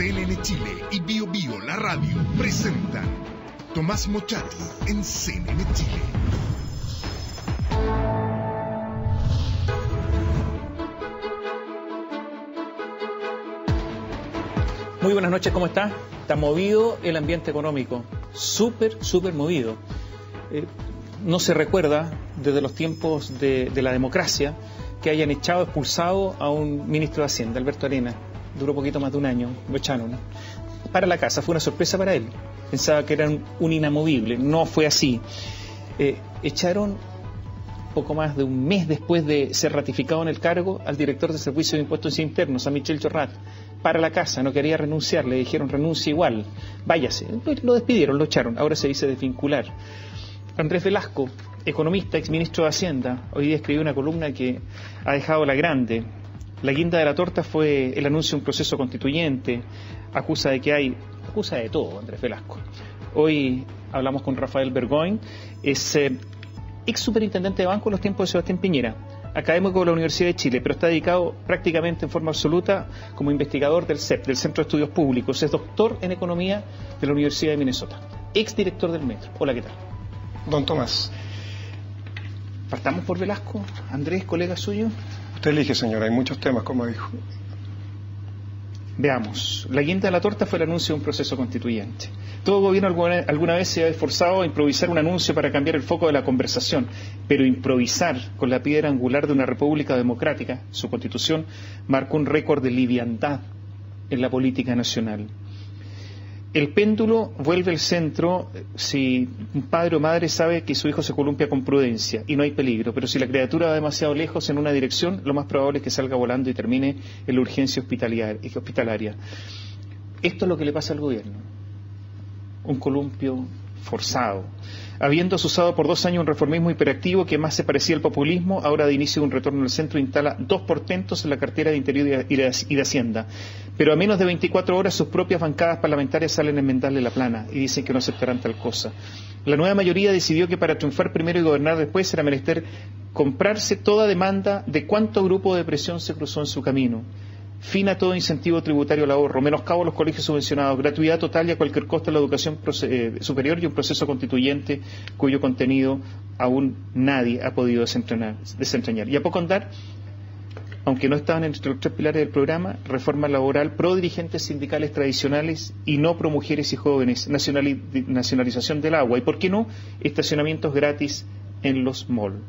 CNN Chile y Bio Bio, la radio, presentan Tomás Mochati en CNN Chile. Muy buenas noches, ¿cómo está? Está movido el ambiente económico, súper movido. No se recuerda desde los tiempos de la democracia que hayan expulsado a un ministro de Hacienda, Alberto Arenas. Duró poquito más de un año, lo echaron para la casa. Fue una sorpresa para él. Pensaba que era un inamovible. No fue así. Echaron poco más de un mes después de ser ratificado en el cargo al director de Servicio de Impuestos Internos, a Michel Chorrat, para la casa. No quería renunciar, le dijeron renuncia igual, váyase. Pues lo despidieron, lo echaron. Ahora se dice desvincular. Andrés Velasco, economista, exministro de Hacienda, hoy día escribió una columna que ha dejado la grande. La guinda de la torta fue el anuncio de un proceso constituyente. Acusa de todo Andrés Velasco. Hoy hablamos con Rafael Bergoin, es ex superintendente de banco en los tiempos de Sebastián Piñera, académico de la Universidad de Chile, pero está dedicado prácticamente en forma absoluta como investigador del CEP, del Centro de Estudios Públicos. Es doctor en economía de la Universidad de Minnesota, ex director del Metro. Hola, ¿qué tal? Don Tomás. Partamos por Velasco. Andrés, colega suyo. Usted elige, señora, hay muchos temas, como dijo. Veamos. La guinda de la torta fue el anuncio de un proceso constituyente. Todo gobierno alguna vez se ha esforzado a improvisar un anuncio para cambiar el foco de la conversación, pero improvisar con la piedra angular de una república democrática, su constitución, marcó un récord de liviandad en la política nacional. El péndulo vuelve al centro si un padre o madre sabe que su hijo se columpia con prudencia y no hay peligro, pero si la criatura va demasiado lejos en una dirección, lo más probable es que salga volando y termine en la urgencia hospitalaria. Esto es lo que le pasa al gobierno, un columpio forzado. Habiendo usado por 2 años un reformismo hiperactivo que más se parecía al populismo, ahora de inicio de un retorno al centro instala 2 portentos en la cartera de Interior y de Hacienda. Pero a menos de 24 horas sus propias bancadas parlamentarias salen a enmendarle la plana y dicen que no aceptarán tal cosa. La nueva mayoría decidió que para triunfar primero y gobernar después era menester comprarse toda demanda de cuánto grupo de presión se cruzó en su camino. Fin a todo incentivo tributario al ahorro, menoscabo a los colegios subvencionados, gratuidad total y a cualquier costo a la educación superior y un proceso constituyente cuyo contenido aún nadie ha podido desentrañar. Y a poco andar, aunque no estaban entre los 3 pilares del programa, reforma laboral pro dirigentes sindicales tradicionales y no pro mujeres y jóvenes, nacionalización del agua y, ¿por qué no?, estacionamientos gratis en los malls.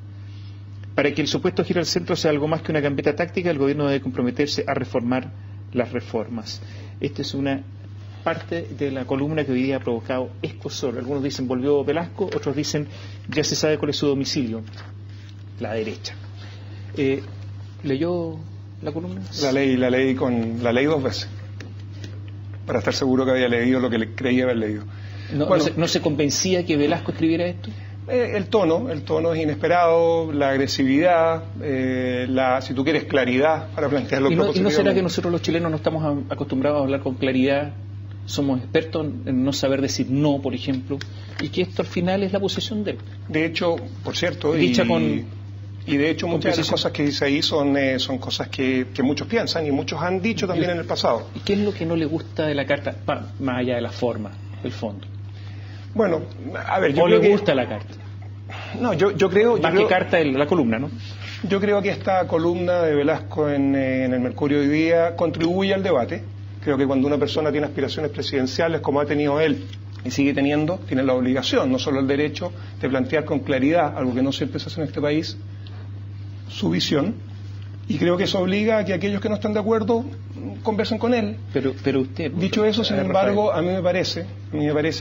Para que el supuesto giro al centro sea algo más que una gambeta táctica, el gobierno debe comprometerse a reformar las reformas. Esta es una parte de la columna que hoy día ha provocado escozor. Algunos dicen volvió Velasco, otros dicen ya se sabe cuál es su domicilio, la derecha. ¿Leyó la columna? La leí 2 veces, para estar seguro que había leído lo que creía haber leído. ¿No se convencía que Velasco escribiera esto? El tono es inesperado, la agresividad, si tú quieres, claridad para plantearlo. ¿Y no será que nosotros los chilenos no estamos acostumbrados a hablar con claridad? Somos expertos en no saber decir no, por ejemplo, y que esto al final es la posición de él. De hecho, por cierto, dicha y de hecho muchas de las cosas que dice ahí son cosas que muchos piensan y muchos han dicho también en el pasado. ¿Y qué es lo que no le gusta de la carta, más allá de la forma, el fondo? Bueno, a ver, yo ¿O creo le gusta la carta? No, yo creo... ¿Qué carta la columna, no? Yo creo que esta columna de Velasco en el Mercurio hoy día contribuye al debate. Creo que cuando una persona tiene aspiraciones presidenciales, como ha tenido él y sigue teniendo, tiene la obligación, no solo el derecho, de plantear con claridad, algo que no siempre se hace en este país, su visión. Y creo que eso obliga a que aquellos que no están de acuerdo conversen con él. Pero usted... Dicho eso, sin embargo, a mí me parece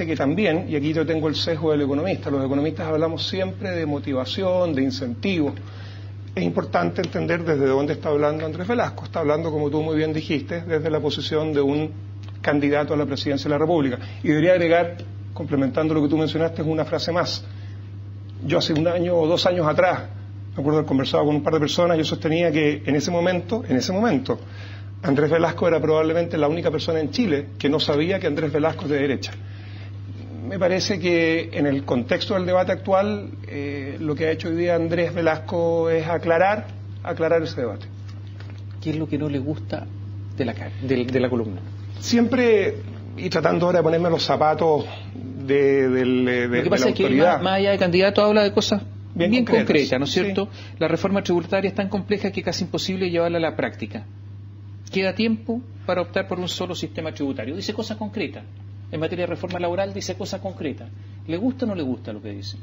que también, y aquí yo tengo el sesgo del economista, los economistas hablamos siempre de motivación, de incentivos. Es importante entender desde dónde está hablando Andrés Velasco. Está hablando, como tú muy bien dijiste, desde la posición de un candidato a la presidencia de la República. Y debería agregar, complementando lo que tú mencionaste, una frase más. Yo hace 1 año o 2 años atrás, me acuerdo de haber conversado con un par de personas, yo sostenía que en ese momento, Andrés Velasco era probablemente la única persona en Chile que no sabía que Andrés Velasco es de derecha. Me parece que en el contexto del debate actual, lo que ha hecho hoy día Andrés Velasco es aclarar ese debate. ¿Qué es lo que no le gusta de la columna? Siempre, y tratando ahora de ponerme los zapatos de Lo que pasa la es que autoridad, más allá de candidato habla de cosas bien concretas, ¿no es cierto? Sí. La reforma tributaria es tan compleja que es casi imposible llevarla a la práctica. Queda tiempo para optar por un solo sistema tributario. Dice cosas concretas. En materia de reforma laboral dice cosas concretas. ¿Le gusta o no le gusta lo que dice?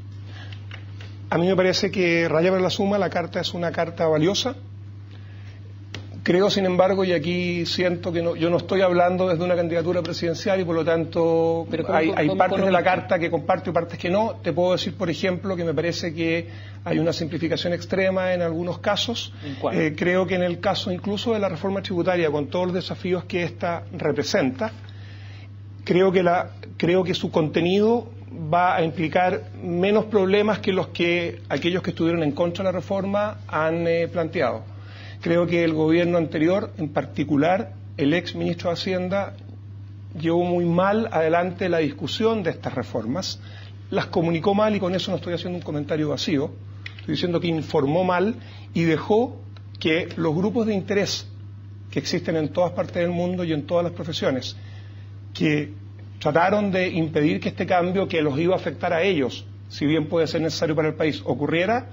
A mí me parece que raya por la suma, la carta es una carta valiosa. Creo, sin embargo, y aquí siento que yo no estoy hablando desde una candidatura presidencial y por lo tanto hay partes de la carta que comparto y partes que no. Te puedo decir, por ejemplo, que me parece que hay una simplificación extrema en algunos casos. ¿En cuál? Creo que en el caso incluso de la reforma tributaria, con todos los desafíos que ésta representa, creo que su contenido va a implicar menos problemas que aquellos que estuvieron en contra de la reforma han planteado. Creo que el gobierno anterior, en particular el ex ministro de Hacienda, llevó muy mal adelante la discusión de estas reformas, las comunicó mal y con eso no estoy haciendo un comentario vacío, estoy diciendo que informó mal y dejó que los grupos de interés que existen en todas partes del mundo y en todas las profesiones, que trataron de impedir que este cambio que los iba a afectar a ellos, si bien puede ser necesario para el país, ocurriera,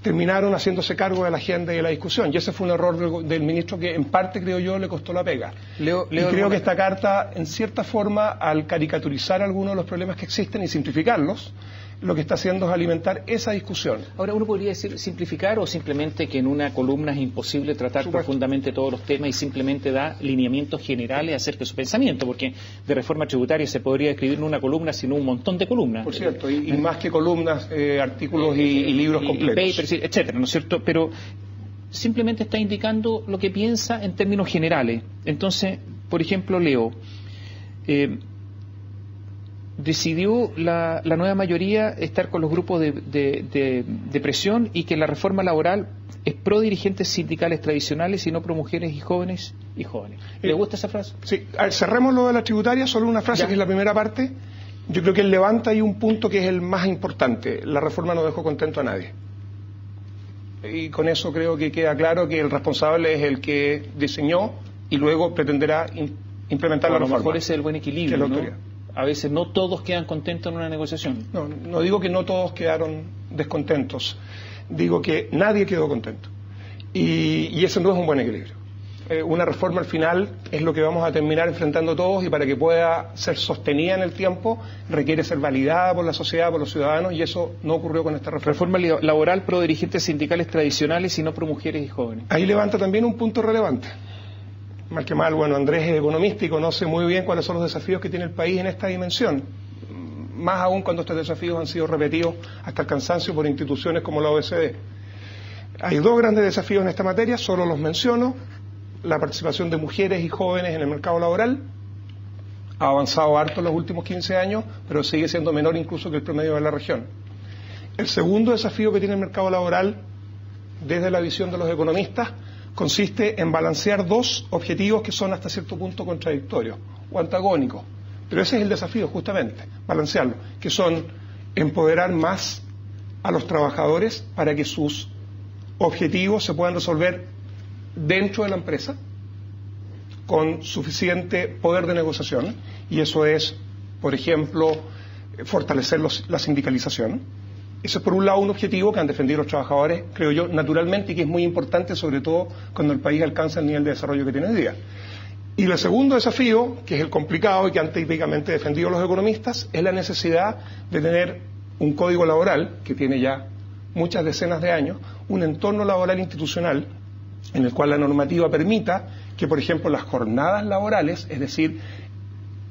terminaron haciéndose cargo de la agenda y de la discusión. Y ese fue un error del ministro que en parte, creo yo, le costó la pega. Creo que esta carta, en cierta forma, al caricaturizar algunos de los problemas que existen y simplificarlos, lo que está haciendo es alimentar esa discusión. Ahora, uno podría decir simplificar o simplemente que en una columna es imposible tratar profundamente todos los temas y simplemente da lineamientos generales acerca de su pensamiento, porque de reforma tributaria se podría escribir en una columna, sino un montón de columnas. Por cierto, y más que columnas, artículos y libros completos. Y papers, etcétera, ¿no es cierto? Pero simplemente está indicando lo que piensa en términos generales. Entonces, por ejemplo, leo... decidió la nueva mayoría estar con los grupos de presión y que la reforma laboral es pro dirigentes sindicales tradicionales y no pro mujeres y jóvenes y jóvenes. ¿Le gusta esa frase? Sí. A ver, cerremos lo de la tributaria, solo una frase que es la primera parte. Yo creo que él levanta ahí un punto que es el más importante. La reforma no dejó contento a nadie. Y con eso creo que queda claro que el responsable es el que diseñó y luego pretenderá implementar la reforma. A lo mejor ese es el buen equilibrio, ¿no? A veces no todos quedan contentos en una negociación. No digo que no todos quedaron descontentos, digo que nadie quedó contento. Y ese no es un buen equilibrio. Una reforma al final es lo que vamos a terminar enfrentando todos y para que pueda ser sostenida en el tiempo requiere ser validada por la sociedad, por los ciudadanos y eso no ocurrió con esta reforma. Reforma laboral pro dirigentes sindicales tradicionales y no pro mujeres y jóvenes. Ahí levanta también un punto relevante. Mal que mal, bueno, Andrés es economista y conoce muy bien cuáles son los desafíos que tiene el país en esta dimensión. Más aún cuando estos desafíos han sido repetidos hasta el cansancio por instituciones como la OECD. Hay dos grandes desafíos en esta materia, solo los menciono. La participación de mujeres y jóvenes en el mercado laboral ha avanzado harto en los últimos 15 años, pero sigue siendo menor incluso que el promedio de la región. El segundo desafío que tiene el mercado laboral, desde la visión de los economistas, consiste en balancear dos objetivos que son hasta cierto punto contradictorios o antagónicos. Pero ese es el desafío, justamente, balancearlo, que son empoderar más a los trabajadores para que sus objetivos se puedan resolver dentro de la empresa con suficiente poder de negociación, y eso es, por ejemplo, fortalecer la sindicalización. Eso es por un lado un objetivo que han defendido los trabajadores, creo yo, naturalmente, y que es muy importante, sobre todo cuando el país alcanza el nivel de desarrollo que tiene hoy día. Y el segundo desafío, que es el complicado y que han típicamente defendido los economistas, es la necesidad de tener un código laboral, que tiene ya muchas decenas de años, un entorno laboral institucional en el cual la normativa permita que, por ejemplo, las jornadas laborales, es decir,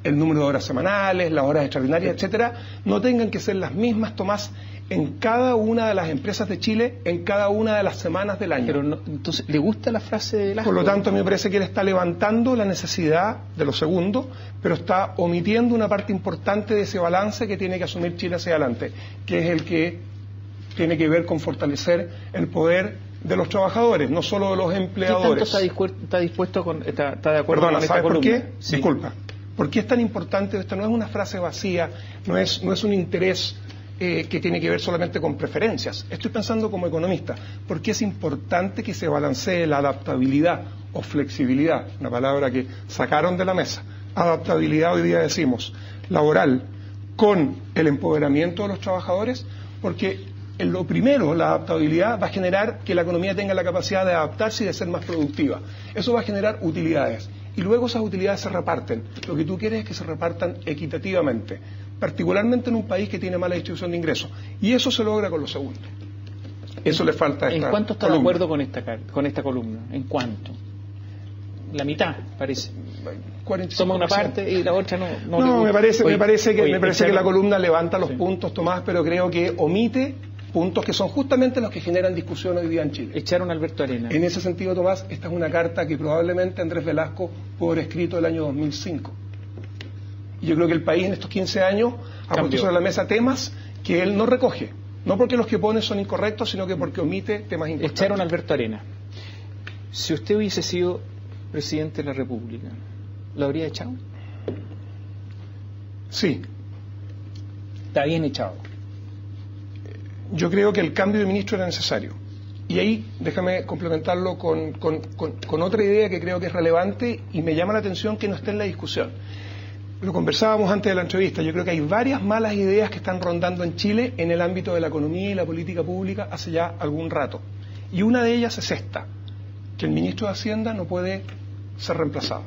el número de horas semanales, las horas extraordinarias, etcétera, no tengan que ser las mismas, Tomás, en cada una de las empresas de Chile, en cada una de las semanas del año. Pero no, entonces, ¿le gusta la frase de Lazo? Por lo tanto, a mí me parece que él está levantando la necesidad de lo segundo, pero está omitiendo una parte importante de ese balance que tiene que asumir Chile hacia adelante, que es el que tiene que ver con fortalecer el poder de los trabajadores, no solo de los empleadores. ¿Qué tanto está dispuesto está de acuerdo con esta columna? ¿Sabes por qué? Sí. Disculpa. ¿Por qué es tan importante esto? No es una frase vacía, no es un interés que tiene que ver solamente con preferencias. Estoy pensando como economista, porque es importante que se balancee la adaptabilidad o flexibilidad, una palabra que sacaron de la mesa. Adaptabilidad hoy día decimos laboral con el empoderamiento de los trabajadores, porque en lo primero, la adaptabilidad va a generar que la economía tenga la capacidad de adaptarse y de ser más productiva. Eso va a generar utilidades. Y luego esas utilidades se reparten. Lo que tú quieres es que se repartan equitativamente, particularmente en un país que tiene mala distribución de ingresos. Y eso se logra con lo segundo. Eso le falta a esta ¿En cuánto está columna. de acuerdo con esta columna? ¿En cuánto? La mitad, parece. 45%. Toma una parte y la otra no. No, me parece que la columna levanta los sí. puntos, Tomás, pero creo que omite puntos que son justamente los que generan discusión hoy día en Chile. Echaron a Alberto Arenas. En ese sentido, Tomás, esta es una carta que probablemente Andrés Velasco pudo haber escrito el año 2005. Y yo creo que el país en estos 15 años ha puesto sobre la mesa temas que él no recoge. No porque los que pone son incorrectos, sino que porque omite temas importantes. Echaron a Alberto Arenas. Si usted hubiese sido presidente de la República, ¿lo habría echado? Sí. Está bien echado. Yo creo que el cambio de ministro era necesario. Y ahí déjame complementarlo con otra idea que creo que es relevante y me llama la atención que no esté en la discusión. Lo conversábamos antes de la entrevista. Yo creo que hay varias malas ideas que están rondando en Chile en el ámbito de la economía y la política pública hace ya algún rato. Y una de ellas es esta, que el ministro de Hacienda no puede ser reemplazado.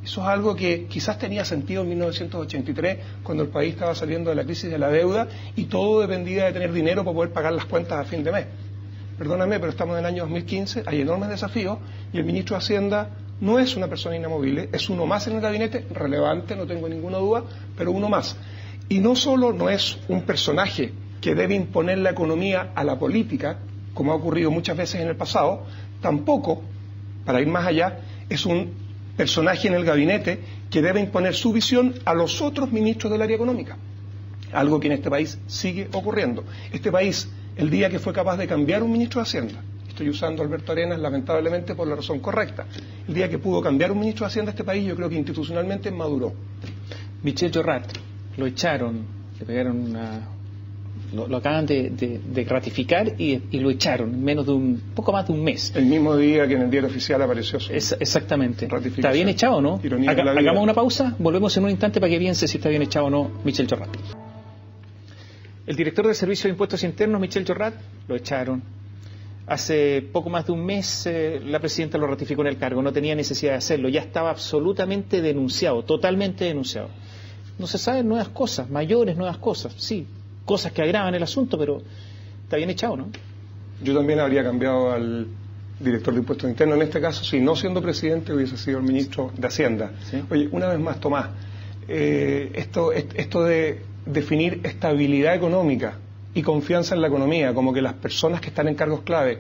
Eso es algo que quizás tenía sentido en 1983, cuando el país estaba saliendo de la crisis de la deuda y todo dependía de tener dinero para poder pagar las cuentas a fin de mes. Perdóname, pero estamos en el año 2015, hay enormes desafíos y el ministro de Hacienda no es una persona inamovible, es uno más en el gabinete, relevante, no tengo ninguna duda, pero uno más. Y no solo no es un personaje que debe imponer la economía a la política, como ha ocurrido muchas veces en el pasado, tampoco, para ir más allá, es un personaje en el gabinete que debe imponer su visión a los otros ministros del área económica. Algo que en este país sigue ocurriendo. Este país, el día que fue capaz de cambiar un ministro de Hacienda, estoy usando a Alberto Arenas lamentablemente por la razón correcta, el día que pudo cambiar un ministro de Hacienda, este país yo creo que institucionalmente maduró. Michel Jorrat, lo echaron, le pegaron una... Lo acaban de ratificar y lo echaron en menos de poco más de un mes. El mismo día que en el diario oficial apareció su exactamente. ratificación. ¿Está bien echado o no? Hagamos una pausa, volvemos en un instante para que piense si está bien echado o no Michel Jorrat. El director del Servicio de Impuestos Internos, Michel Jorrat, lo echaron. Hace poco más de un mes la presidenta lo ratificó en el cargo, no tenía necesidad de hacerlo, ya estaba absolutamente denunciado, totalmente denunciado. No se saben nuevas cosas, mayores nuevas cosas, sí. Cosas que agravan el asunto, pero está bien echado, ¿no? Yo también habría cambiado al director de Impuestos Internos. En este caso, si no siendo presidente, hubiese sido el ministro de Hacienda. ¿Sí? Oye, una vez más, Tomás, esto de definir estabilidad económica y confianza en la economía, como que las personas que están en cargos clave,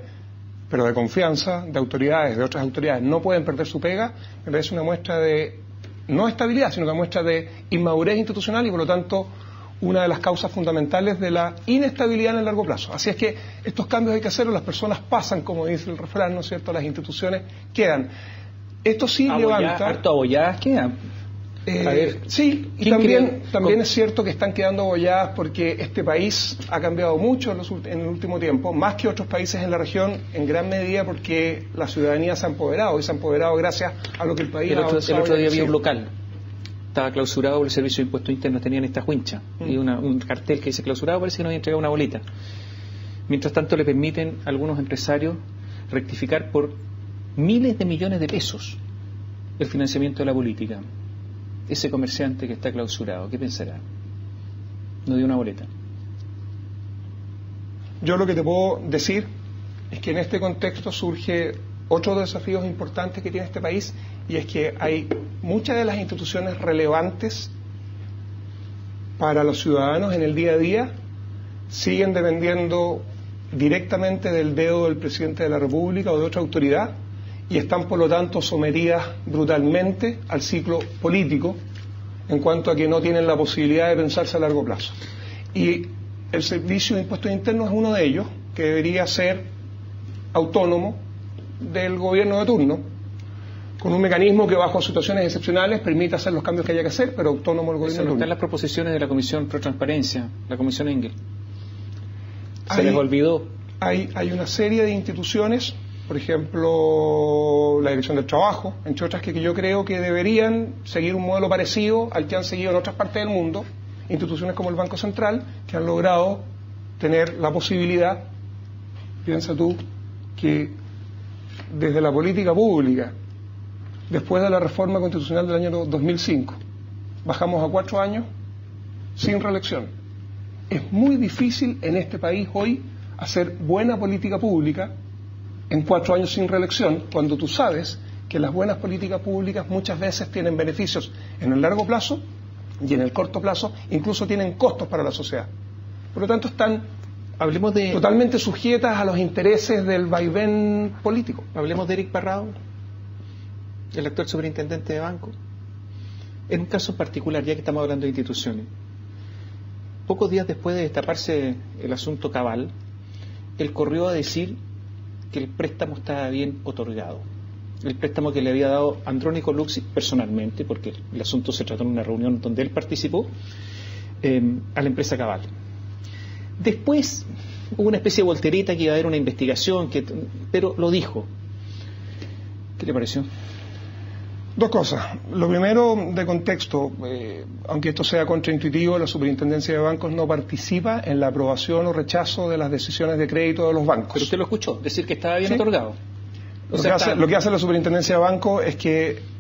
pero de confianza, de autoridades, de otras autoridades, no pueden perder su pega, me parece una muestra de, no estabilidad, sino una muestra de inmadurez institucional y, por lo tanto, una de las causas fundamentales de la inestabilidad en el largo plazo. Así es que estos cambios hay que hacerlos, las personas pasan, como dice el refrán, ¿no es cierto?, las instituciones quedan. Esto sí levanta... Harto abolladas quedan. Sí, y también es cierto que están quedando abolladas porque este país ha cambiado mucho en el último tiempo, más que otros países en la región, en gran medida porque la ciudadanía se ha empoderado, y se ha empoderado gracias a lo que el país ha avanzado. El otro día había un local. Estaba clausurado por el Servicio de Impuestos Internos, tenían esta wincha y un cartel que dice clausurado, parece que no había entregado una boleta. Mientras tanto le permiten a algunos empresarios rectificar por miles de millones de pesos el financiamiento de la política. Ese comerciante que está clausurado, ¿qué pensará? No dio una boleta. Yo lo que te puedo decir es que en este contexto surge otro de los desafíos importantes que tiene este país, y es que hay muchas de las instituciones relevantes para los ciudadanos en el día a día siguen dependiendo directamente del dedo del presidente de la República o de otra autoridad, y están por lo tanto sometidas brutalmente al ciclo político en cuanto a que no tienen la posibilidad de pensarse a largo plazo. Y el Servicio de Impuestos Internos es uno de ellos, que debería ser autónomo del gobierno de turno, con un mecanismo que bajo situaciones excepcionales permita hacer los cambios que haya que hacer, pero autónomo el gobierno. Eso no está en las proposiciones de la Comisión Pro Transparencia, la Comisión Engel. Se les olvidó. Hay una serie de instituciones, por ejemplo, la Dirección del Trabajo, entre otras, que yo creo que deberían seguir un modelo parecido al que han seguido en otras partes del mundo, instituciones como el Banco Central, que han logrado tener la posibilidad, piensa tú, que desde la política pública, después de la reforma constitucional del año 2005, bajamos a 4 años sin reelección. Es muy difícil en este país hoy hacer buena política pública en 4 años sin reelección, cuando tú sabes que las buenas políticas públicas muchas veces tienen beneficios en el largo plazo y en el corto plazo, incluso tienen costos para la sociedad. Por lo tanto, están totalmente sujetas a los intereses del vaivén político. Hablemos de Eric Parrado, el actual superintendente de banco. En un caso particular, ya que estamos hablando de instituciones, pocos días después de destaparse el asunto Cabal, él corrió a decir que el préstamo estaba bien otorgado. El préstamo que le había dado Andrónico Luxi personalmente, porque el asunto se trató en una reunión donde él participó, a la empresa Cabal. Después hubo una especie de voltereta que iba a haber una investigación, pero lo dijo. ¿Qué le pareció? Dos cosas. Lo primero, de contexto, aunque esto sea contraintuitivo, la Superintendencia de Bancos no participa en la aprobación o rechazo de las decisiones de crédito de los bancos. Pero usted lo escuchó, decir que estaba bien otorgado. Lo que hace la Superintendencia de Bancos es que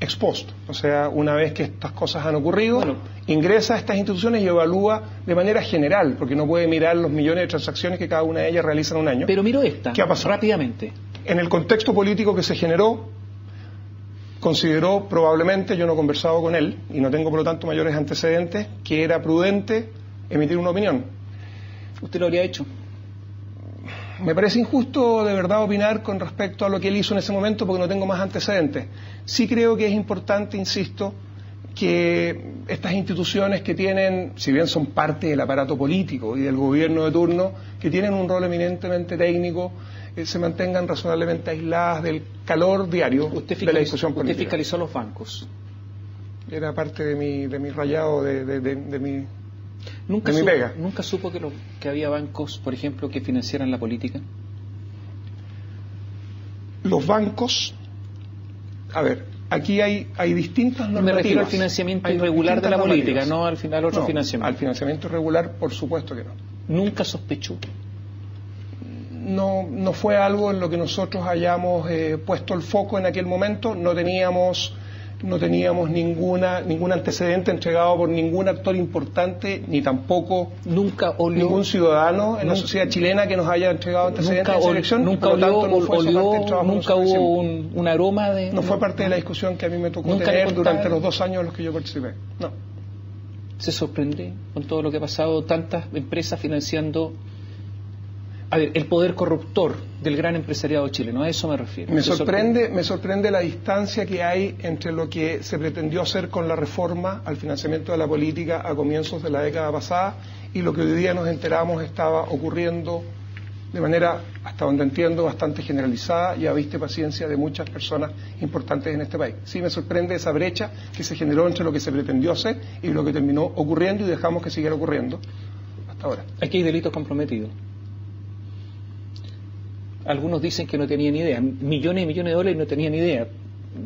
ex post, o sea, una vez que estas cosas han ocurrido, ingresa a estas instituciones y evalúa de manera general, porque no puede mirar los millones de transacciones que cada una de ellas realiza en un año. Pero miro esta, ¿qué ha pasado? Rápidamente. En el contexto político que se generó, consideró probablemente, yo no he conversado con él y no tengo por lo tanto mayores antecedentes, que era prudente emitir una opinión. ¿Usted lo habría hecho? Me parece injusto de verdad opinar con respecto a lo que él hizo en ese momento porque no tengo más antecedentes. Sí creo que es importante, insisto, que estas instituciones que tienen, si bien son parte del aparato político y del gobierno de turno, que tienen un rol eminentemente técnico, se mantengan razonablemente aisladas del calor diario de la discusión política. ¿Usted fiscalizó los bancos? Era parte de mi rayado, de mi pega. ¿Nunca supo que había bancos, por ejemplo, que financiaran la política? Los bancos, a ver, aquí hay distintas normativas. Me refiero al financiamiento irregular de la política, no al otro financiamiento. Al financiamiento irregular, por supuesto que no. ¿Nunca sospechó? No fue algo en lo que nosotros hayamos puesto el foco en aquel momento. No teníamos ningún antecedente entregado por ningún actor importante, ni tampoco ningún ciudadano en la sociedad chilena que nos haya entregado antecedentes de esa elección. Nunca hubo un aroma de... No fue parte de la discusión que a mí me tocó tener durante los 2 años en los que yo participé. No. ¿Se sorprende con todo lo que ha pasado? Tantas empresas financiando... A ver, el poder corruptor del gran empresariado chileno, a eso me refiero. Me sorprende la distancia que hay entre lo que se pretendió hacer con la reforma al financiamiento de la política a comienzos de la década pasada y lo que hoy día nos enteramos estaba ocurriendo de manera, hasta donde entiendo, bastante generalizada y a vista y paciencia de muchas personas importantes en este país. Sí, me sorprende esa brecha que se generó entre lo que se pretendió hacer y lo que terminó ocurriendo y dejamos que siguiera ocurriendo hasta ahora. Aquí hay delitos comprometidos. Algunos dicen que no tenían idea, millones y millones de dólares y no tenían idea.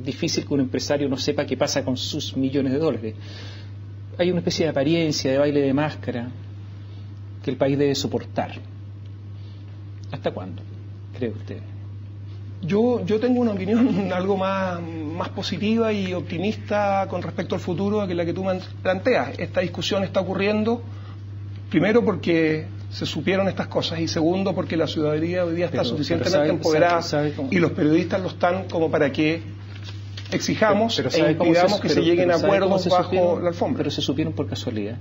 Difícil que un empresario no sepa qué pasa con sus millones de dólares. Hay una especie de apariencia, de baile de máscara, que el país debe soportar. ¿Hasta cuándo, cree usted? Yo tengo una opinión algo más positiva y optimista con respecto al futuro que la que tú planteas. Esta discusión está ocurriendo, primero porque se supieron estas cosas y segundo porque la ciudadanía hoy día está suficientemente empoderada y los periodistas lo están como para que exijamos e impidamos que se lleguen a acuerdos bajo la alfombra. Pero se supieron por casualidad.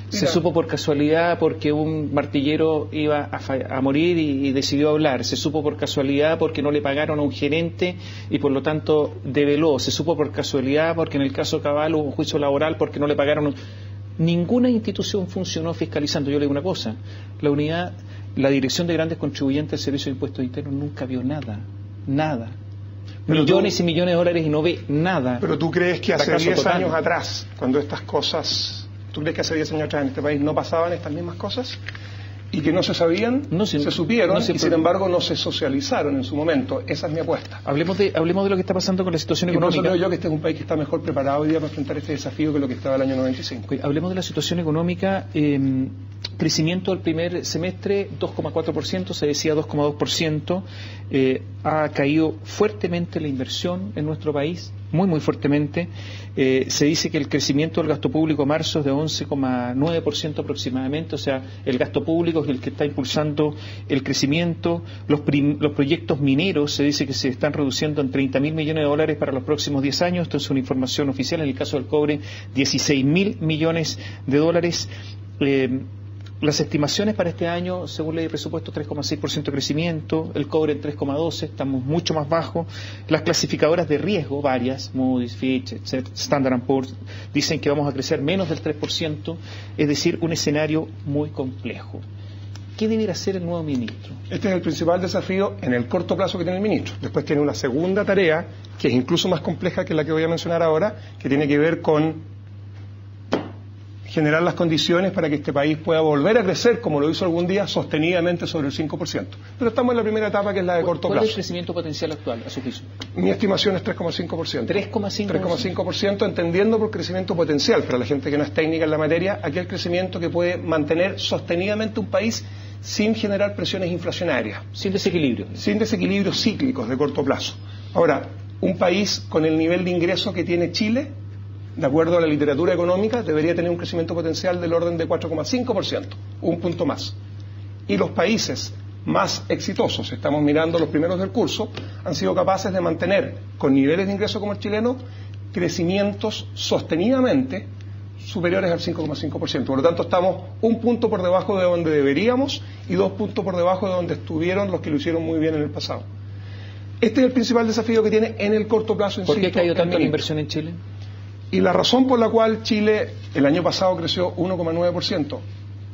Se supo por casualidad porque un martillero iba a morir y decidió hablar. Se supo por casualidad porque no le pagaron a un gerente y por lo tanto develó. Se supo por casualidad porque en el caso Cabal hubo un juicio laboral porque no le pagaron. Ninguna institución funcionó fiscalizando. Yo le digo una cosa, la Dirección de Grandes Contribuyentes del Servicio de Impuestos Internos nunca vio nada. millones y millones de dólares y no ve nada. Pero tú crees que hace Fracaso 10 total. años atrás, cuando estas cosas, ¿tú crees que hace 10 años atrás en este país no pasaban estas mismas cosas? Y que no se sabían, No se- se supieron no se- y sin embargo no se socializaron en su momento. Esa es mi apuesta. Hablemos de lo que está pasando con la situación Y por eso económica. creo yo que este es un país que está mejor preparado hoy día para enfrentar este desafío que lo que estaba el año 95. Hablemos de la situación económica. Crecimiento del primer semestre 2,4%, se decía 2,2%. Ha caído fuertemente la inversión en nuestro país, muy fuertemente. Se dice que el crecimiento del gasto público a marzo es de 11,9% aproximadamente, o sea, el gasto público es el que está impulsando el crecimiento. Los proyectos mineros se dice que se están reduciendo en 30.000 millones de dólares para los próximos 10 años. Esto es una información oficial. En el caso del cobre, 16.000 millones de dólares. Las estimaciones para este año, según ley de presupuesto, 3,6% de crecimiento, el cobre en 3,12%, estamos mucho más bajos. Las clasificadoras de riesgo, varias, Moody's, Fitch, etc., Standard & Poor's, dicen que vamos a crecer menos del 3%, es decir, un escenario muy complejo. ¿Qué debería hacer el nuevo ministro? Este es el principal desafío en el corto plazo que tiene el ministro. Después tiene una segunda tarea, que es incluso más compleja que la que voy a mencionar ahora, que tiene que ver con generar las condiciones para que este país pueda volver a crecer, como lo hizo algún día, sostenidamente sobre el 5%. Pero estamos en la primera etapa, que es la de corto ¿Cuál es el plazo. crecimiento potencial actual, a su juicio? Mi estimación es 3,5%. 3,5%. Entendiendo por crecimiento potencial, para la gente que no es técnica en la materia, aquel crecimiento que puede mantener sostenidamente un país sin generar presiones inflacionarias, Sin desequilibrio. sin desequilibrios cíclicos de corto plazo. Ahora, un país con el nivel de ingreso que tiene Chile, de acuerdo a la literatura económica, debería tener un crecimiento potencial del orden de 4,5%, un punto más. Y los países más exitosos, estamos mirando los primeros del curso, han sido capaces de mantener, con niveles de ingreso como el chileno, crecimientos sostenidamente superiores al 5,5%. Por lo tanto, estamos un punto por debajo de donde deberíamos y 2 puntos por debajo de donde estuvieron los que lo hicieron muy bien en el pasado. Este es el principal desafío que tiene en el corto plazo. ¿Por qué ha insisto, caído tanto la el inversión en Chile? Y la razón por la cual Chile el año pasado creció 1,9%,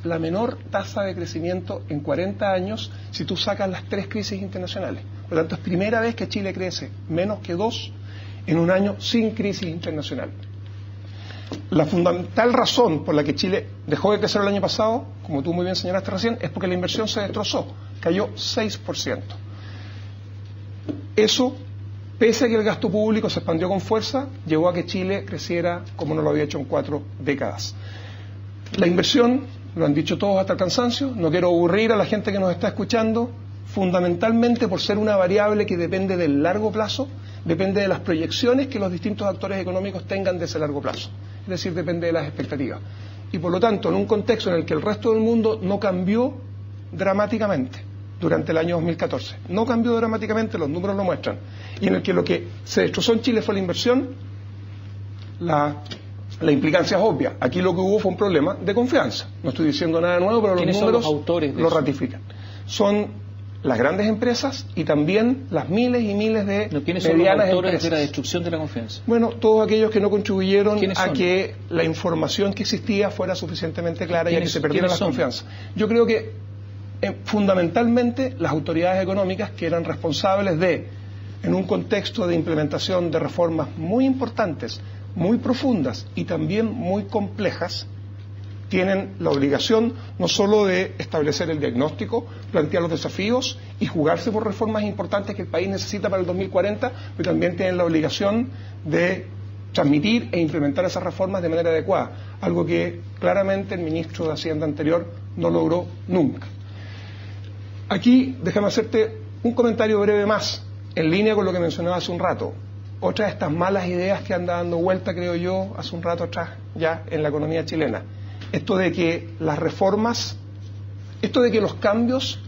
la menor tasa de crecimiento en 40 años si tú sacas las 3 crisis internacionales. Por lo tanto, es primera vez que Chile crece menos que 2 en un año sin crisis internacional. La fundamental razón por la que Chile dejó de crecer el año pasado, como tú muy bien señalaste recién, es porque la inversión se destrozó, cayó 6%. Eso, pese a que el gasto público se expandió con fuerza, llevó a que Chile creciera como no lo había hecho en 4 décadas. La inversión, lo han dicho todos hasta el cansancio, no quiero aburrir a la gente que nos está escuchando, fundamentalmente por ser una variable que depende del largo plazo, depende de las proyecciones que los distintos actores económicos tengan de ese largo plazo, es decir, depende de las expectativas. Y por lo tanto, en un contexto en el que el resto del mundo no cambió dramáticamente durante el año 2014, no cambió dramáticamente, los números lo muestran, y en el que lo que se destrozó en Chile fue la inversión, la implicancia es obvia. Aquí lo que hubo fue un problema de confianza. No estoy diciendo nada nuevo, pero los números son los autores de lo eso? ratifican. Son las grandes empresas y también las miles y miles de ¿Quiénes son los medianas autores empresas. de la destrucción de la confianza? Bueno, todos aquellos que no contribuyeron ¿Quiénes a son? que la información que existía fuera suficientemente clara y a que se perdiera la ¿quiénes son? confianza. Yo creo que fundamentalmente las autoridades económicas que eran responsables de, en un contexto de implementación de reformas muy importantes, muy profundas y también muy complejas, tienen la obligación no solo de establecer el diagnóstico, plantear los desafíos y jugarse por reformas importantes que el país necesita para el 2040, pero también tienen la obligación de transmitir e implementar esas reformas de manera adecuada, algo que claramente el ministro de Hacienda anterior no logró nunca. Aquí déjame hacerte un comentario breve más, en línea con lo que mencionaba hace un rato. Otra de estas malas ideas que anda dando vuelta, creo yo, hace un rato atrás ya en la economía chilena. Esto de que las reformas, esto de que los cambios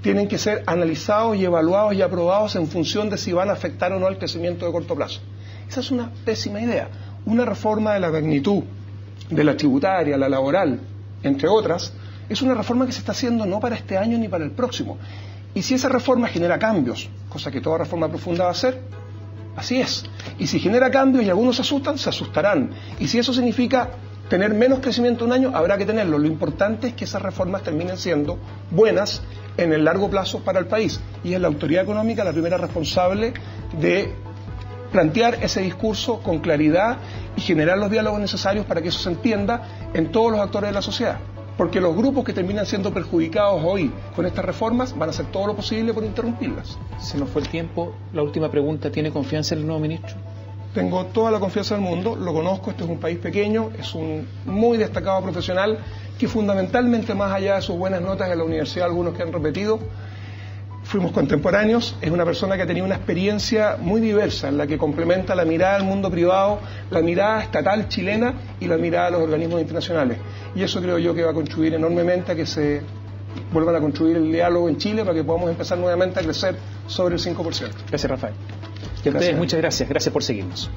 tienen que ser analizados y evaluados y aprobados en función de si van a afectar o no al crecimiento de corto plazo. Esa es una pésima idea. Una reforma de la magnitud de la tributaria, la laboral, entre otras, es una reforma que se está haciendo no para este año ni para el próximo. Y si esa reforma genera cambios, cosa que toda reforma profunda va a hacer, así es. Y si genera cambios y algunos se asustan, se asustarán. Y si eso significa tener menos crecimiento un año, habrá que tenerlo. Lo importante es que esas reformas terminen siendo buenas en el largo plazo para el país. Y es la autoridad económica la primera responsable de plantear ese discurso con claridad y generar los diálogos necesarios para que eso se entienda en todos los actores de la sociedad. Porque los grupos que terminan siendo perjudicados hoy con estas reformas van a hacer todo lo posible por interrumpirlas. Se nos fue el tiempo. La última pregunta, ¿tiene confianza en el nuevo ministro? Tengo toda la confianza del mundo, lo conozco, este es un país pequeño, es un muy destacado profesional que fundamentalmente, más allá de sus buenas notas en la universidad, algunos que han repetido, fuimos contemporáneos, es una persona que ha tenido una experiencia muy diversa en la que complementa la mirada del mundo privado, la mirada estatal chilena y la mirada de los organismos internacionales. Y eso creo yo que va a contribuir enormemente a que se vuelvan a construir el diálogo en Chile para que podamos empezar nuevamente a crecer sobre el 5%. Gracias, Rafael. Y a ustedes, muchas gracias. Gracias por seguirnos.